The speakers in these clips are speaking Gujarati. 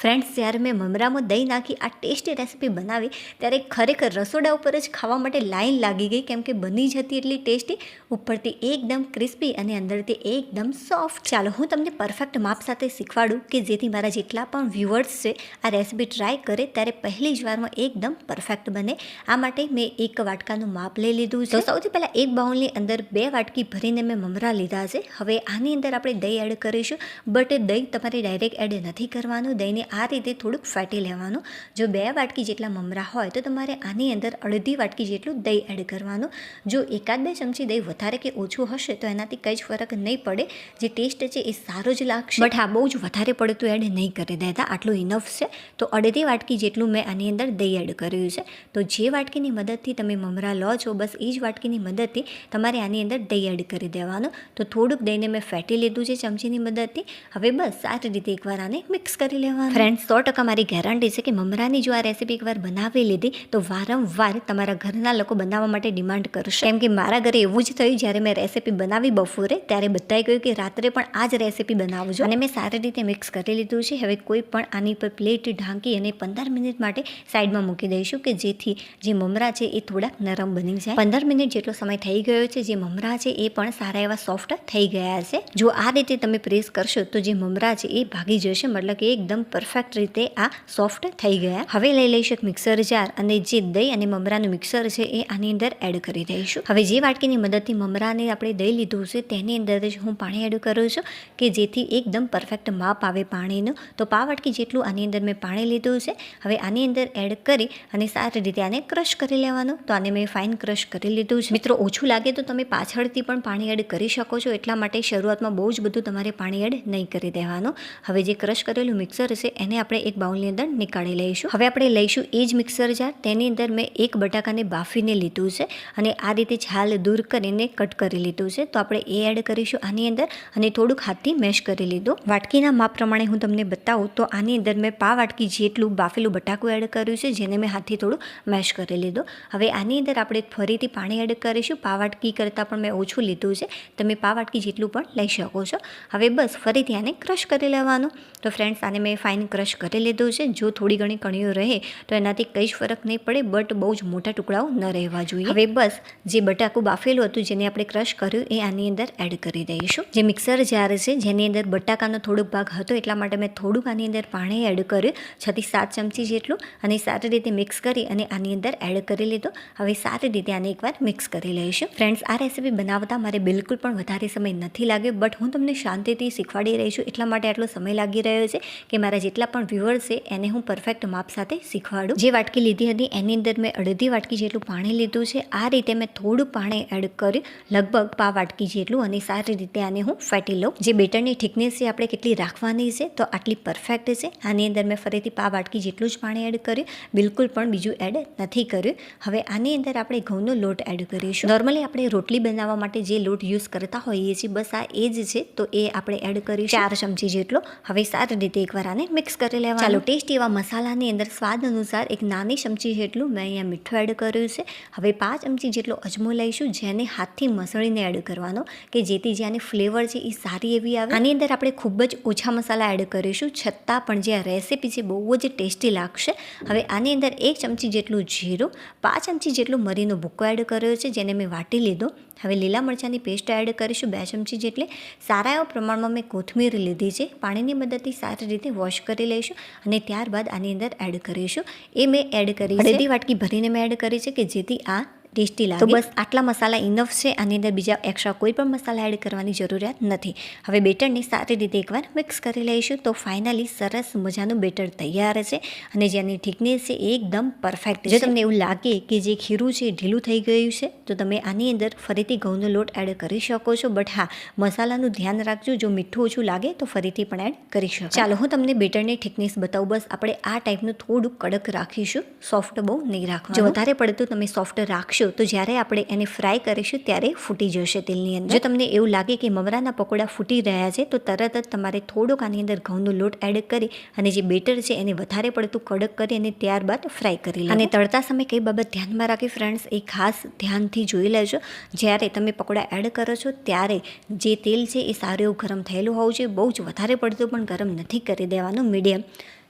ફ્રેન્ડ્સ, જ્યારે મેં મમરામાં દહીં નાખી આ ટેસ્ટી રેસીપી બનાવી ત્યારે ખરેખર રસોડા ઉપર જ ખાવા માટે લાઈન લાગી ગઈ, કેમ કે બની જતી એટલી ટેસ્ટી, ઉપરથી એકદમ ક્રિસ્પી અને અંદરથી એકદમ સોફ્ટ. ચાલો હું તમને પરફેક્ટ માપ સાથે શીખવાડું કે જેથી મારા જેટલા પણ વ્યુઅર્સ છે આ રેસીપી ટ્રાય કરે ત્યારે પહેલી જ વારમાં એકદમ પરફેક્ટ બને. આ માટે મેં એક વાટકાનું માપ લઈ લીધું છે. તો સૌથી પહેલાં એક બાઉલની અંદર 2 વાટકી ભરીને મેં મમરા લીધા છે. હવે આની અંદર આપણે દહીં એડ કરીશું, બટ દહીં તમારે ડાયરેક્ટ એડ નથી કરવાનું. દહીંને આ રીતે થોડુંક ફેટી લેવાનું. જો 2 વાટકી જેટલા મમરા હોય તો તમારે આની અંદર અડધી વાટકી જેટલું દહીં એડ કરવાનું. જો 1-2 ચમચી દહીં વધારે કે ઓછું હશે તો એનાથી કંઈ જ ફરક નહીં પડે, જે ટેસ્ટ છે એ સારો જ લાગશે. બટ હા, બહુ જ વધારે પડતું એડ નહીં કરી દેતા, આટલું ઇનફ છે. તો અડધી વાટકી જેટલું મેં આની અંદર દહીં એડ કર્યું છે. તો જે વાટકીની મદદથી તમે મમરા લો છો, બસ એ જ વાટકીની મદદથી તમારે આની અંદર દહીં એડ કરી દેવાનું. તો થોડુંક દહીંને મેં ફેટી લીધું છે ચમચીની મદદથી. હવે બસ સારી રીતે એકવાર આને મિક્સ કરી લેવાનું. ફ્રેન્ડ્સ, 100% મારી ગેરંટી છે કે મમરાની જો આ રેસીપી એકવાર બનાવી લીધી તો વારંવાર તમારા ઘરના લોકો બનાવવા માટે ડિમાન્ડ કરશે. કેમ કે મારા ઘરે એવું જ થયું, જ્યારે મેં રેસીપી બનાવી બપોરે ત્યારે બધાએ કહ્યું કે રાત્રે પણ આ જ રેસીપી બનાવજો. અને મેં સારી રીતે મિક્સ કરી લીધું છે. હવે કોઈ પણ આની પર પ્લેટ ઢાંકી અને 15 મિનિટ માટે સાઈડમાં મૂકી દઈશું કે જેથી જે મમરા છે એ થોડાક નરમ બની જાય. 15 મિનિટ જેટલો સમય થઈ ગયો છે. જે મમરા છે એ પણ સારા એવા સોફ્ટ થઈ ગયા છે. જો આ રીતે તમે પ્રેસ કરશો તો જે મમરા છે એ ભાગી જશે, મતલબ કે એકદમ પરફેક્ટ રીતે આ સોફ્ટ થઈ ગયા. હવે લઈ લઈશું એક મિક્સર જાર અને જે દહીં અને મમરાનું મિક્સર છે એ આની અંદર એડ કરી દઈશું. હવે જે વાટકીની મદદથી મમરાને આપણે દહીં લીધું છે તેની અંદર જ હું પાણી એડ કરું છું કે જેથી એકદમ પરફેક્ટ માપ આવે પાણીનું. તો 5 વાટકી જેટલું આની અંદર મેં પાણી લીધું છે. હવે આની અંદર એડ કરી અને સારી રીતે આને ક્રશ કરી લેવાનું. તો આને મેં ફાઇન ક્રશ કરી લીધું છે. મિત્રો, ઓછું લાગે તો તમે પાછળથી પણ પાણી એડ કરી શકો છો, એટલા માટે શરૂઆતમાં બહુ જ બધું તમારે પાણી એડ નહીં કરી દેવાનું. હવે જે ક્રશ કરેલું મિક્સર છે એને આપણે એક બાઉલની અંદર નીકાળી લઈશું. હવે આપણે લઈશું એ જ મિક્સર જાર. તેની અંદર મેં એક બટાકાને બાફીને લીધું છે અને આ રીતે છાલ દૂર કરીને કટ કરી લીધું છે. તો આપણે એ એડ કરીશું આની અંદર અને થોડુંક હાથથી મેશ કરી લીધું. વાટકીના માપ પ્રમાણે હું તમને બતાવું તો આની અંદર મેં 5 વાટકી જેટલું બાફેલું બટાકું એડ કર્યું છે, જેને મેં હાથથી થોડું મેશ કરી લીધું. હવે આની અંદર આપણે ફરીથી પાણી એડ કરીશું. 5 વાટકી કરતાં પણ મેં ઓછું લીધું છે, તમે 5 વાટકી જેટલું પણ લઈ શકો છો. હવે બસ ફરીથી આને ક્રશ કરી લેવાનું. તો ફ્રેન્ડ્સ, આને મેં ફાઇન ક્રશ કરી લીધું છે. જો થોડી ઘણી કણીઓ રહે તો એનાથી કંઈ જ ફરક નહીં પડે, બટ બહુ જ મોટા ટુકડાઓ ન રહેવા જોઈએ. હવે બસ જે બટાકું બાફેલું હતું જેને આપણે ક્રશ કર્યું એ આની અંદર એડ કરી દઈશું. જે મિક્સર જાર છે જેની અંદર બટાકાનો થોડોક ભાગ હતો એટલા માટે મેં થોડુંક આની અંદર પાણી એડ કર્યું, 6 થી 7 ચમચી જેટલું, અને સારી રીતે મિક્સ કરી અને આની અંદર એડ કરી લીધું. હવે સારી રીતે આને એકવાર મિક્સ કરી લઈશું. ફ્રેન્ડ્સ, આ રેસીપી બનાવતા મારે બિલકુલ પણ વધારે સમય નથી લાગ્યો, બટ હું તમને શાંતિથી શીખવાડી રહી છું એટલા માટે આટલો સમય લાગી રહ્યો છે કે મારા જેટલા પણ વ્યુઅર્સ છે એને હું પરફેક્ટ માપ સાથે શીખવાડું. જે વાટકી લીધી હતી એની અંદર મેં અડધી વાટકી જેટલું પાણી લીધું છે. આ રીતે મેં થોડું પાણી એડ કર્યું, લગભગ 5 વાટકી જેટલું, અને સારી રીતે આને હું ફેટી લઉં. જે બેટરની થિકનેસ છે આપણે કેટલી રાખવાની છે તો આટલી પરફેક્ટ છે. આની અંદર મેં ફરીથી 5 વાટકી જેટલું જ પાણી એડ કર્યું, બિલકુલ પણ બીજું એડ નથી કર્યું. હવે આની અંદર આપણે ઘઉંનો લોટ એડ કરીશું. નોર્મલી આપણે રોટલી બનાવવા માટે જે લોટ યુઝ કરતા હોઈએ છીએ બસ આ એ જ છે, તો એ આપણે એડ કરીશું 4 ચમચી જેટલો. હવે સારી રીતે એકવાર આને મિક્સ કરી લેવાનું. ચાલો, ટેસ્ટી એવા મસાલાની અંદર સ્વાદ અનુસાર એક નાની ચમચી જેટલું મેં અહીંયા મીઠું એડ કર્યું છે. હવે 5 ચમચી જેટલો અજમો લઈશું, જેને હાથથી મસળીને એડ કરવાનો કે જેથી જે આની ફ્લેવર છે એ સારી એવી આવે. આની અંદર આપણે ખૂબ જ ઓછા મસાલા એડ કરીશું, છતાં પણ જે આ રેસીપી છે બહુ જ ટેસ્ટી લાગશે. હવે આની અંદર 1 ચમચી જેટલું જીરું, 5 ચમચી જેટલું મરીનો ભૂકો એડ કર્યો છે જેને મેં વાટી લીધો. હવે લીલા મરચાંની પેસ્ટ એડ કરીશું 2 ચમચી જેટલી. સારા એવા પ્રમાણમાં મેં કોથમીર લીધી છે, પાણીની મદદથી સારી રીતે વોશ કરી લઈશું અને ત્યારબાદ આની અંદર એડ કરીશું. એ મેં એડ કરી અડધી વાટકી ભરીને મેં એડ કરી છે કે જેથી આ ટેસ્ટી લાગે. તો બસ આટલા મસાલા ઇનફ છે. આની અંદર બીજા એક્સ્ટ્રા કોઈ પણ મસાલા એડ કરવાની જરૂરિયાત નથી. હવે બેટરને સારી રીતે એકવાર મિક્સ કરી લઈશું. તો ફાઇનલી સરસ મજાનું બેટર તૈયાર છે અને જેની થિકનેસ છે એકદમ પરફેક્ટ છે. જો તમને એવું લાગે કે જે ખીરું છે ઢીલું થઈ ગયું છે તો તમે આની અંદર ફરીથી ઘઉંનો લોટ એડ કરી શકો છો, બટ હા, મસાલાનું ધ્યાન રાખજો. જો મીઠું ઓછું લાગે તો ફરીથી પણ એડ કરી શકો. ચાલો હું તમને બેટરની થિકનેસ બતાવું. બસ આપણે આ ટાઈપનું થોડું કડક રાખીશું, સોફ્ટ બહુ નહીં રાખવાનું. જો વધારે પડતું તમે સોફ્ટ રાખશો તો જ્યારે આપણે એને ફ્રાય કરીશું ત્યારે ફૂટી જશે તેલની અંદર. જો તમને એવું લાગે કે મમરાના પકોડા ફૂટી રહ્યા છે તો તરત જ તમારે થોડોક આની અંદર ઘઉંનો લોટ એડ કરી અને જે બેટર છે એને વધારે પડતું કડક કરી અને ત્યારબાદ ફ્રાય કરી લો. અને તળતા સમયે કઈ બાબત ધ્યાનમાં રાખી ફ્રેન્ડ્સ, એ ખાસ ધ્યાનથી જોઈ લેજો. જ્યારે તમે પકોડા એડ કરો છો ત્યારે જે તેલ છે એ સારું એવું ગરમ થયેલું હોવું જોઈએ. બહુ જ વધારે પડતું પણ ગરમ નથી કરી દેવાનું, મીડિયમ.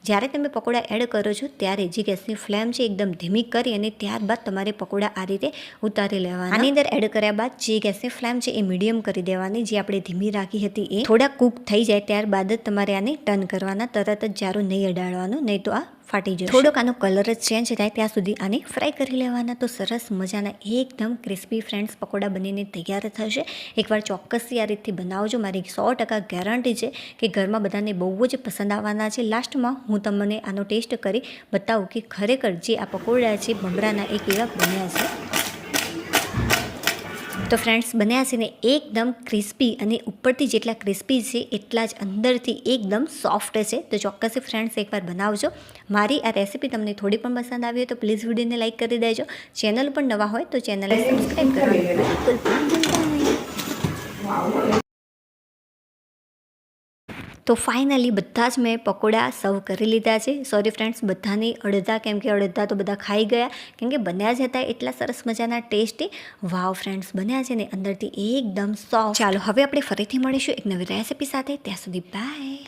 જ્યારે તમે પકોડા એડ કરો છો ત્યારે જે ગેસની ફ્લેમ છે એકદમ ધીમી કરી અને ત્યારબાદ તમારે પકોડા આ રીતે ઉતારી લેવાના. આની અંદર એડ કર્યા બાદ જે ગેસની ફ્લેમ છે એ મીડિયમ કરી દેવાની, જે આપણે ધીમી રાખી હતી એ થોડા કૂક થઈ જાય ત્યારબાદ જ તમારે આને ટર્ન કરવાના. તરત જ જારું નહીં અડાડવાનું, નહીં તો આ ફાટી જશે. થોડોક આનો કલર જ ચેન્જ થાય ત્યાં સુધી આને ફ્રાય કરી લેવાના. તો સરસ મજાના એકદમ ક્રિસ્પી ફ્રેન્ડ્સ પકોડા બનીને તૈયાર થશે. એકવાર ચોક્કસથી આ રીતથી બનાવજો. મારી 100% ગેરંટી છે કે ઘરમાં બધાને બહુ જ પસંદ આવવાના છે. લાસ્ટમાં હું તમને આનો ટેસ્ટ કરી બતાવું કે ખરેખર જે આ પકોડા છે મમરાના એ કેવા બન્યા છે. તો ફ્રેન્ડ્સ બન્યા છે ને એકદમ ક્રિસ્પી, અને ઉપરથી જેટલા ક્રિસ્પી છે એટલા જ અંદરથી એકદમ સોફ્ટ છે. તો ચોક્કસથી ફ્રેન્ડ્સ એકવાર બનાવજો. મારી આ રેસીપી તમને થોડી પણ પસંદ આવી હોય તો પ્લીઝ વિડીયોને લાઇક કરી દેજો. ચેનલ પણ નવા હોય તો ચેનલને સબસ્ક્રાઈબ કરવાનું બિલકુલ પણ ભૂલતા નહીં. તો ફાઇનલી બધા જ મેં પકોડા સર્વ કરી લીધા છે. સોરી ફ્રેન્ડ્સ, બધાની અડધા, કેમ કે અડધા તો બધા ખાઈ ગયા, કેમ કે બન્યા જ હતા એટલા સરસ મજાના ટેસ્ટી. વાવ ફ્રેન્ડ્સ, બન્યા છે ને અંદરથી એકદમ સોફ્ટ. ચાલો હવે આપણે ફરીથી મળીશું એક નવી રેસીપી સાથે. ત્યાં સુધી બાય.